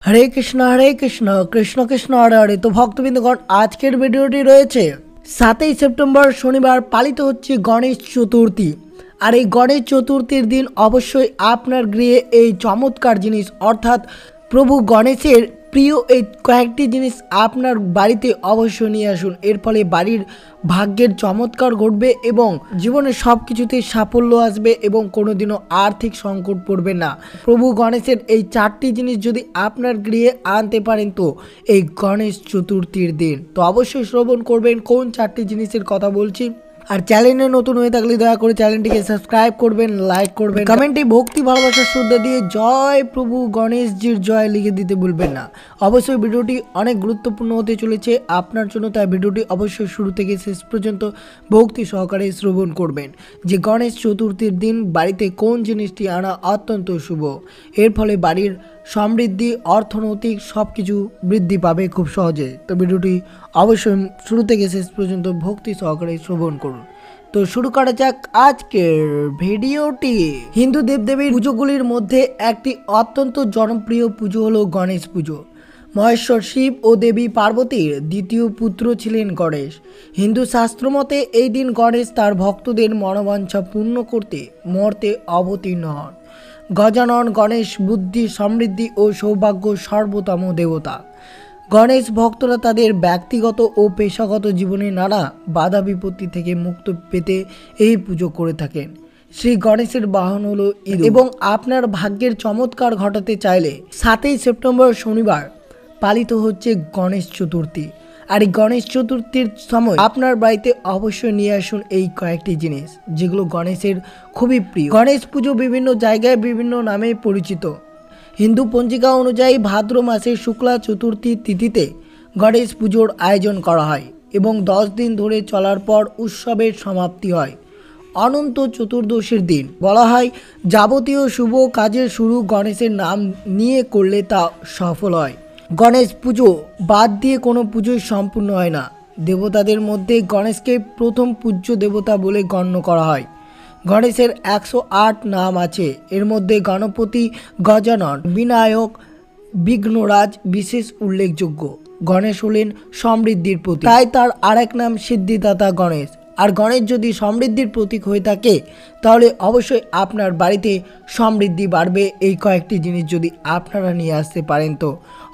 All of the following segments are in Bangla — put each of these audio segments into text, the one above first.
হরে কৃষ্ণ কৃষ্ণ কৃষ্ণ হরে হরে। তো ভক্তবৃন্দগণ, আজকের ভিডিওটি রয়েছে 7ই সেপ্টেম্বর শনিবার পালিত হচ্ছে গণেশ চতুর্থী। আর এই গণেশ চতুর্থীর দিন অবশ্যই আপনার গৃহে এই চমৎকার জিনিস অর্থাৎ প্রভু গণেশের প্রিয় এই কয়েকটি জিনিস আপনার বাড়িতে অবশ্যই নিয়ে আসুন। এর ফলে বাড়ির ভাগ্যের চমৎকার ঘটবে এবং জীবনের সব কিছুতে সাফল্য আসবে এবং কোনোদিনও আর্থিক সংকট পড়বে না। প্রভু গণেশের এই 4টি জিনিস যদি আপনার গৃহে আনতে পারেন তো এই গণেশ চতুর্থীর দিন তো অবশ্যই শ্রবণ করবেন কোন 4টি জিনিসের কথা বলছি। আর চ্যানেলে নতুন হয়ে থাকলে দয়া করে চ্যানেলটিকে সাবস্ক্রাইব করবেন, লাইক করবেন, কমেন্টে ভক্তি ভালোবাসার শ্রদ্ধা দিয়ে জয় প্রভু গণেশজির জয় লিখে দিতে ভুলবেন না। অবশ্যই ভিডিওটি অনেক গুরুত্বপূর্ণ হতে চলেছে আপনার জন্য, তাই ভিডিওটি অবশ্যই শুরু থেকে শেষ পর্যন্ত ভক্তি সহকারে শ্রবণ করবেন যে গণেশ চতুর্থীর দিন বাড়িতে কোন জিনিসটি আনা অত্যন্ত শুভ। এর ফলে বাড়ির সমৃদ্ধি, অর্থনৈতিক সব কিছু বৃদ্ধি পাবে খুব সহজে। তো ভিডিওটি অবশ্যই শুরু থেকে শেষ পর্যন্ত ভক্তি সহকারে শ্রবণ করুন। তো শুরু করা যাক আজকের ভিডিওটি। হিন্দু দেবদেবীর পুজোগুলির মধ্যে একটি অত্যন্ত জনপ্রিয় পুজো হলো গণেশ পুজো। মহেশ্বর শিব ও দেবী পার্বতীর দ্বিতীয় পুত্র ছিলেন গণেশ। হিন্দু শাস্ত্রমতে এই দিন গণেশ তার ভক্তদের মনোবাঞ্ছা পূর্ণ করতে মর্তে অবতীর্ণ হন। গজানন গণেশ বুদ্ধি, সমৃদ্ধি ও সৌভাগ্য সর্বোত্তম দেবতা। গণেশ ভক্তরা তাদের ব্যক্তিগত ও পেশাগত জীবনে নানা বাধা বিপত্তি থেকে মুক্ত পেতে এই পুজো করে থাকেন। শ্রী গণেশের বাহন হলো ইঁদুর এবং আপনার ভাগ্যের চমৎকার ঘটাতে চাইলে 7ই সেপ্টেম্বর শনিবার পালিত হচ্ছে গণেশ চতুর্থী। আর এই গণেশ চতুর্থীর সময় আপনার বাড়িতে অবশ্যই নিয়ে আসুন এই কয়েকটি জিনিস যেগুলো গণেশের খুবই প্রিয়। গণেশ পুজো বিভিন্ন জায়গায় বিভিন্ন নামে পরিচিত। হিন্দু পঞ্জিকা অনুযায়ী ভাদ্র মাসের শুক্লা চতুর্থী তিথিতে গণেশ পুজোর আয়োজন করা হয় এবং 10 দিন ধরে চলার পর উৎসবের সমাপ্তি হয় অনন্ত চতুর্দশীর দিন। বলা হয় যাবতীয় শুভ কাজের শুরু গণেশের নাম নিয়ে করলে তা সফল হয়। গণেশ পুজো বাদ দিয়ে কোনো পুজোই সম্পূর্ণ হয় না। দেবতাদের মধ্যে গণেশকে প্রথম পূজ্য দেবতা বলে গণ্য করা হয়। গণেশের 108 নাম আছে। এর মধ্যে গণপতি, গজানন, বিনায়ক, বিঘ্নরাজ বিশেষ উল্লেখযোগ্য। গণেশ হলেন সমৃদ্ধির প্রতীক, তাই তার আরেক নাম সিদ্ধিদাতা গণেশ। আর গণেশ যদি সমৃদ্ধির প্রতীক হয়ে থাকে তাহলে অবশ্যই আপনার বাড়িতে সমৃদ্ধি বাড়বে। এই কয়েকটি জিনিস যদি আপনারা নিয়ে আসতে পারেন তো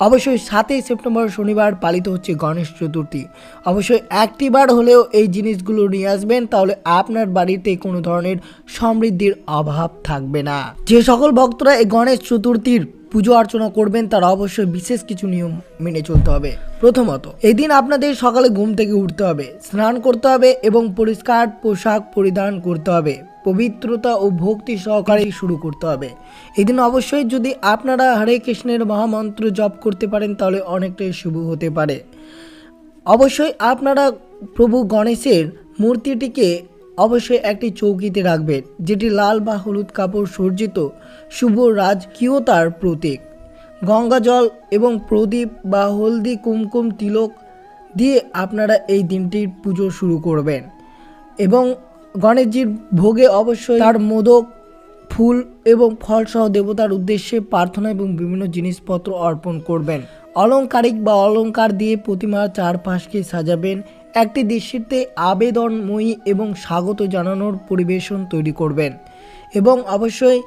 অবশ্যই 7ই সেপ্টেম্বর শনিবার পালিত হচ্ছে গণেশ চতুর্থী। অবশ্যই একটিবার হলেও এই জিনিসগুলো নিয়ে আসবেন, তাহলে আপনার বাড়িতে কোনো ধরনের সমৃদ্ধির অভাব থাকবে না। যে সকল ভক্তরা এই গণেশ চতুর্থীর পুজো অর্চনা করবেন তারা অবশ্যই বিশেষ কিছু নিয়ম মেনে চলতে হবে। প্রথমত, এই দিন আপনাদের সকালে ঘুম থেকে উঠতে হবে, স্নান করতে হবে এবং পরিষ্কার পোশাক পরিধান করতে হবে। পবিত্রতা ও ভক্তি সহকারে শুরু করতে হবে। এই দিন অবশ্যই যদি আপনারা হরে কৃষ্ণের মহামন্ত্র জপ করতে পারেন তাহলে অনেকটাই শুভ হতে পারে। অবশ্যই আপনারা প্রভু গণেশের মূর্তিটিকে অবশ্যই একটি চৌকিতে রাখবেন যেটি লাল বা হলুদ কাপড় সজ্জিত শুভ রাজকীয়তার প্রতীক। গঙ্গা জল এবং প্রদীপ বা হলদি কুমকুম তিলক দিয়ে আপনারা এই দিনটির পুজো শুরু করবেন এবং গণেশজির ভোগে অবশ্যই তার মোদক, ফুল এবং ফলসহ দেবতার উদ্দেশ্যে প্রার্থনা এবং বিভিন্ন জিনিসপত্র অর্পণ করবেন। অলংকারিক বা অলংকার দিয়ে প্রতিমার চারপাশকে সাজাবেন। একটি দৃশ্যতে আবেদনময়ী এবং স্বাগত জানানোর পরিবেশন তৈরি করবেন এবং অবশ্যই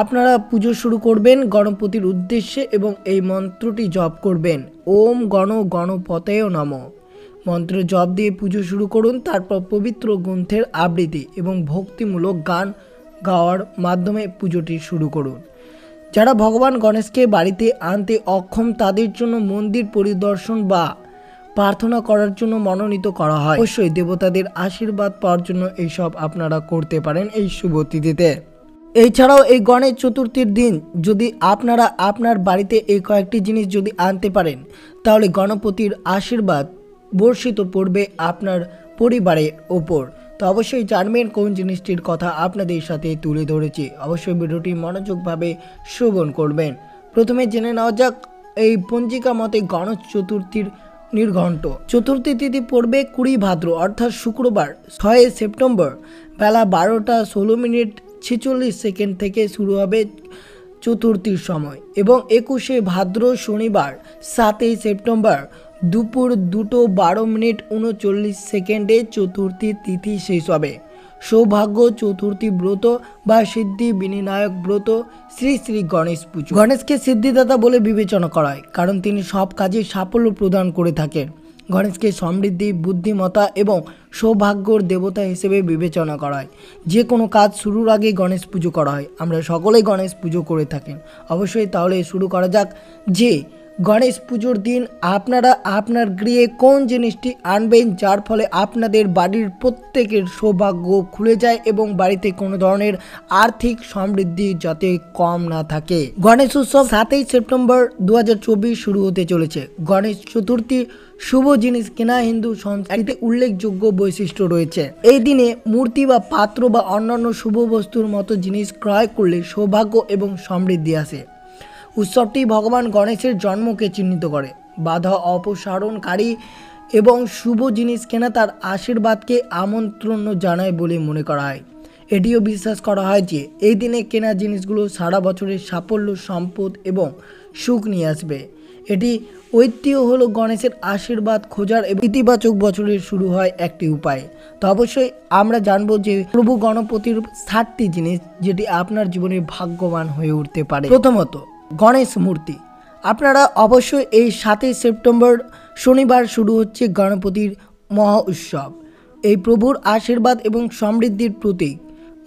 আপনারা পুজো শুরু করবেন গণপতির উদ্দেশ্যে এবং এই মন্ত্রটি জপ করবেন, ওম গণপতয়ে নমঃ। মন্ত্র জপ দিয়ে পুজো শুরু করুন। তারপর পবিত্র গ্রন্থের আবৃত্তি এবং ভক্তিমূলক গান গাওয়ার মাধ্যমে পুজোটি শুরু করুন। যারা ভগবান গণেশকে বাড়িতে আনতে অক্ষম তাদের জন্য মন্দির পরিদর্শন বা প্রার্থনা করার জন্য মনোনীত করা হয়। অবশ্যই দেবতাদের আশীর্বাদ পাওয়ার জন্য এইসব আপনারা করতে পারেন এই শুভ তিথিতে। এছাড়াও এই গণেশ চতুর্থীর দিন যদি আপনারা আপনার বাড়িতে এই কয়েকটি জিনিস যদি আনতে পারেন তাহলে গণপতির আশীর্বাদ বর্ষিত পড়বে আপনার পরিবারের ওপর। তো অবশ্যই জানবেন কোন জিনিসটির কথা আপনাদের সাথে তুলে ধরেছি। অবশ্যই ভিডিওটি মনোযোগভাবে শ্রবণ করবেন। প্রথমে জেনে নেওয়া যাক এই পঞ্জিকা মতে গণেশ চতুর্থীর নির্ঘণ্ট। চতুর্থী তিথি পড়বে 20 ভাদ্র অর্থাৎ শুক্রবার 6 সেপ্টেম্বর বেলা 12টা 16 মিনিট 46 সেকেন্ড থেকে শুরু হবে চতুর্থীর সময় এবং 21শে ভাদ্র শনিবার 7ই সেপ্টেম্বর দুপুর 2:12:39 চতুর্থীর তিথি শেষ হবে। সৌভাগ্য চতুর্থী ব্রত বা সিদ্ধি বিনিনায়ক ব্রত শ্রী শ্রী গণেশ পুজো। গণেশকে সিদ্ধিদাতা বলে বিবেচনা করা হয়, কারণ তিনি সব কাজে সাফল্য প্রদান করে থাকেন। গণেশকে সমৃদ্ধি, বুদ্ধিমত্তা এবং সৌভাগ্যর দেবতা হিসেবে বিবেচনা করা হয়। যে কোনো কাজ শুরুর আগে গণেশ পুজো করা হয়। আমরা সকলেই গণেশ পুজো করে থাকেন। অবশ্যই তাহলে শুরু করা যাক যে গণেশ পুজোর দিন আপনারা আপনার গৃহে কোন জিনিসটি আনবেন যার ফলে আপনাদের বাড়ির প্রত্যেকের সৌভাগ্য খুলে যায় এবং বাড়িতে কোনো ধরনের আর্থিক সমৃদ্ধি যাতে কম না থাকে। গণেশ উৎসব 7ই সেপ্টেম্বর 2024 শুরু হতে চলেছে। গণেশ চতুর্থী শুভ জিনিস কেনা হিন্দু সংস্কৃতিতে উল্লেখযোগ্য বৈশিষ্ট্য রয়েছে। এই দিনে মূর্তি বা পাত্র বা অন্যান্য শুভ বস্তুর মতো জিনিস ক্রয় করলে সৌভাগ্য এবং সমৃদ্ধি আসে। উৎসবটি ভগবান গণেশের জন্মকে চিহ্নিত করে। বাধা অপসারণকারী এবং শুভ জিনিস কেনা তার আশীর্বাদকে আমন্ত্রণ জানায় বলে মনে করা হয়। এটিও বিশ্বাস করা হয় যে এই দিনে কেনা জিনিসগুলো সারা বছরের সাফল্য, সম্পদ এবং সুখ নিয়ে আসবে। এটি ঐতিহ্য হলো গণেশের আশীর্বাদ খোঁজার এবং ইতিবাচক বছরের শুরু হয় একটি উপায়। তো অবশ্যই আমরা জানবো যে প্রভু গণপতির 7টি জিনিস যেটি আপনার জীবনে ভাগ্যবান হয়ে উঠতে পারে। প্রথমত, গণেশ মূর্তি। আপনারা অবশ্যই এই 7ই সেপ্টেম্বর শনিবার শুরু হচ্ছে গণপতির মহা উৎসব। এই প্রভুর আশীর্বাদ এবং সমৃদ্ধির প্রতীক।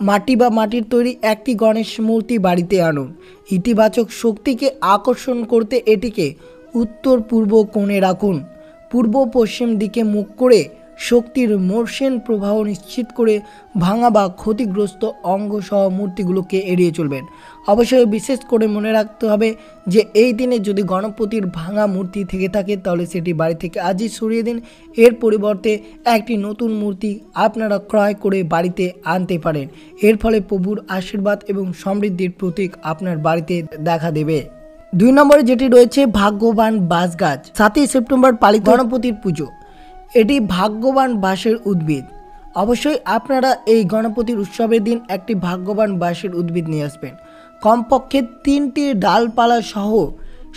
মাটি বা মাটির তৈরি একটি গণেশ মূর্তি বাড়িতে আনুন। ইতিবাচক শক্তিকে আকর্ষণ করতে এটিকে উত্তর পূর্ব কোণে রাখুন। পূর্ব পশ্চিম দিকে মুখ করে শক্তির মসৃণ প্রবাহ নিশ্চিত করে ভাঙা বা ক্ষতিগ্রস্ত অঙ্গ সহ মূর্তিগুলোকে এড়িয়ে চলবেন। অবশ্যই বিশেষ করে মনে রাখতে হবে যে এই দিনে যদি গণপতির ভাঙা মূর্তি থেকে থাকে তাহলে সেটি বাড়ি থেকে আজই সরিয়ে দিন। এর পরিবর্তে একটি নতুন মূর্তি আপনারা ক্রয় করে বাড়িতে আনতে পারেন। এর ফলে প্রভুর আশীর্বাদ এবং সমৃদ্ধির প্রতীক আপনার বাড়িতে দেখা দেবে। 2 নম্বরে যেটি রয়েছে ভাগ্যবান বাঁশ গাছ। 7ই সেপ্টেম্বর পালিত গণপতির পুজো। এটি ভাগ্যবান বাঁশের উদ্ভিদ। অবশ্যই আপনারা এই গণপতির উৎসবের দিন একটি ভাগ্যবান বাঁশের উদ্ভিদ নিয়ে আসবেন। কমপক্ষে 3টি ডালপালা সহ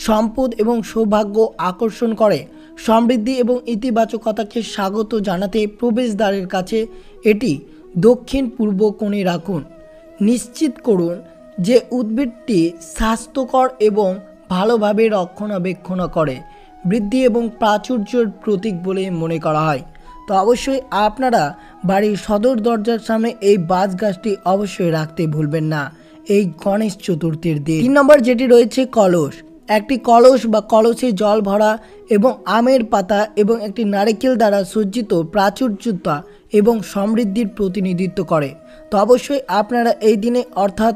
সম্পদ এবং সৌভাগ্য আকর্ষণ করে। সমৃদ্ধি এবং ইতিবাচকতাকে স্বাগত জানাতে প্রবেশদ্বারের কাছে এটি দক্ষিণ পূর্ব কোণে রাখুন। নিশ্চিত করুন যে উদ্ভিদটি স্বাস্থ্যকর এবং ভালোভাবে রক্ষণাবেক্ষণ করে। বৃদ্ধি এবং প্রাচুর্যের প্রতীক বলে মনে করা হয়। তো অবশ্যই আপনারা বাড়ির সদর দরজার সামনে এই বাঁশ গাছটি অবশ্যই রাখতে ভুলবেন না এই গণেশ চতুর্থীর দিন। 3 নম্বর যেটি রয়েছে কলস। একটি কলস বা কলসে জল ভরা এবং আমের পাতা এবং একটি নারকেল দ্বারা সজ্জিত প্রাচুর্যতা এবং সমৃদ্ধির প্রতিনিধিত্ব করে। তো অবশ্যই আপনারা এই দিনে অর্থাৎ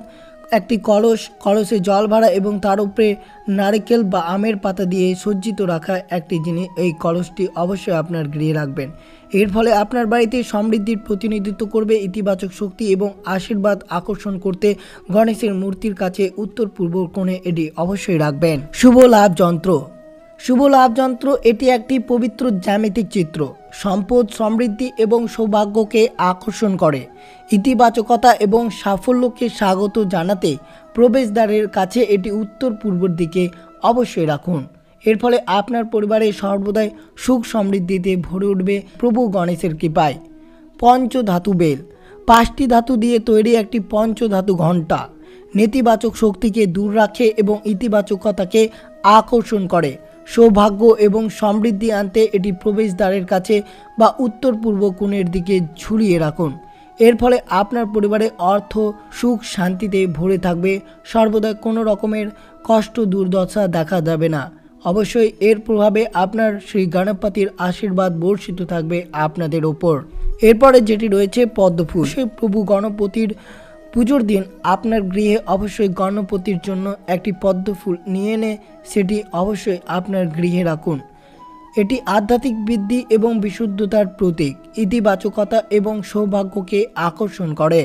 একটি কলসে জল ভরা এবং তার উপরে নারকেল বা আমের পাতা দিয়ে সজ্জিত রাখা একটি জিনিস, এই কলসটি অবশ্যই আপনার গৃহে রাখবেন। এর ফলে আপনার বাড়িতে সমৃদ্ধির প্রতিনিধিত্ব করবে। ইতিবাচক শক্তি এবং আশীর্বাদ আকর্ষণ করতে গণেশের মূর্তির কাছে উত্তর পূর্ব কোণে এটি অবশ্যই রাখবেন। শুভ লাভ যন্ত্র। শুভ লাভ যন্ত্র এটি একটি পবিত্র জ্যামিতিক চিত্র। সম্পদ, সমৃদ্ধি এবং সৌভাগ্যকে আকর্ষণ করে। ইতিবাচকতা এবং সাফল্যকে স্বাগত জানাতে প্রবেশদ্বারের কাছে এটি উত্তর পূর্বের দিকে অবশ্যই রাখুন। এর ফলে আপনার পরিবারে সর্বদাই সুখ সমৃদ্ধিতে ভরে উঠবে প্রভু গণেশের কৃপায়। পঞ্চধাতু বেল। 5টি ধাতু দিয়ে তৈরি একটি পঞ্চধাতু ঘণ্টা নেতিবাচক শক্তিকে দূর রাখে এবং ইতিবাচকতাকে আকর্ষণ করে। সৌভাগ্য এবং সমৃদ্ধি আনতে এটি প্রবেশদ্বারের কাছে বা উত্তর পূর্ব কোণের দিকে ঝুলিয়ে রাখুন। এর ফলে আপনার পরিবারে অর্থ, সুখ, শান্তিতে ভরে থাকবে। সর্বদা কোনো রকমের কষ্ট, দুর্দশা দেখা যাবে না। অবশ্যই এর প্রভাবে আপনার শ্রী গণপতির আশীর্বাদ বর্ষিত থাকবে আপনাদের ওপর। এরপরে যেটি রয়েছে পদ্মফুল। সেই প্রভু গণপতির পুজোর দিন আপনার গৃহে অবশ্যই গণপতির জন্য একটি পদ্মফুল নিয়ে এনে সেটি অবশ্যই আপনার গৃহে রাখুন। এটি আধ্যাত্মিক বৃদ্ধি এবং বিশুদ্ধতার প্রতীক। ইতিবাচকতা এবং সৌভাগ্যকে আকর্ষণ করে।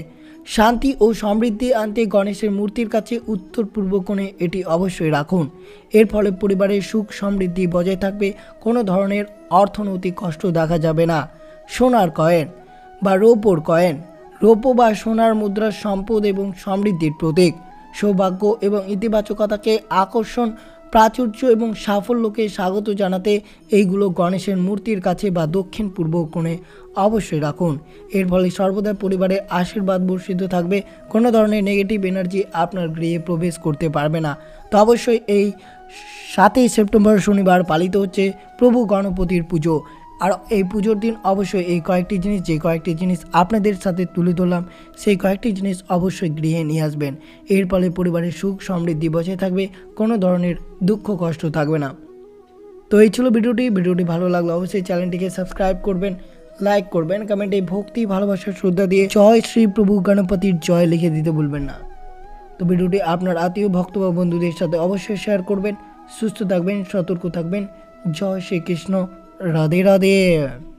শান্তি ও সমৃদ্ধি আনতে গণেশের মূর্তির কাছে উত্তর পূর্ব কোণে এটি অবশ্যই রাখুন। এর ফলে পরিবারের সুখ সমৃদ্ধি বজায় থাকবে। কোনো ধরনের অর্থনৈতিক কষ্ট দেখা যাবে না। সোনার কয়েন বা রৌপোর কয়েন। রৌপো বা সোনার মুদ্রা সম্পদ এবং সমৃদ্ধির প্রতীক। সৌভাগ্য এবং ইতিবাচকতাকে আকর্ষণ, প্রাচুর্য এবং সাফল্যকে স্বাগত জানাতে এইগুলো গণেশের মূর্তির কাছে বা দক্ষিণ পূর্ব কোণে অবশ্যই রাখুন। এর ফলে সর্বদা পরিবারের আশীর্বাদ বর্ষিত থাকবে, কোনো ধরনের নেগেটিভ এনার্জি আপনার গৃহে প্রবেশ করতে পারবে না। তো অবশ্যই এই 7ই সেপ্টেম্বর শনিবার পালিত হচ্ছে প্রভু গণপতির পুজো। আর এই পুজোর দিন অবশ্যই এই কয়েকটি জিনিস, যে কয়েকটি জিনিস আপনাদের সাথে তুলে ধরলাম, সেই কয়েকটি জিনিস অবশ্যই গৃহে নিয়ে আসবেন। এর ফলে পরিবারের সুখ সমৃদ্ধি বজায় থাকবে, কোনো ধরনের দুঃখ কষ্ট থাকবে না। তো এই ছিল ভিডিওটি ভালো লাগলো অবশ্যই চ্যানেলটিকে সাবস্ক্রাইব করবেন, লাইক করবেন, কমেন্টে ভক্তি, ভালোবাসা, শ্রদ্ধা দিয়ে জয় শ্রী প্রভু গণপতির জয় লিখে দিতে ভুলবেন না। তো ভিডিওটি আপনার আত্মীয় ভক্ত বা বন্ধুদের সাথে অবশ্যই শেয়ার করবেন। সুস্থ থাকবেন, সতর্ক থাকবেন। জয় শ্রীকৃষ্ণ। রাধে রাধে।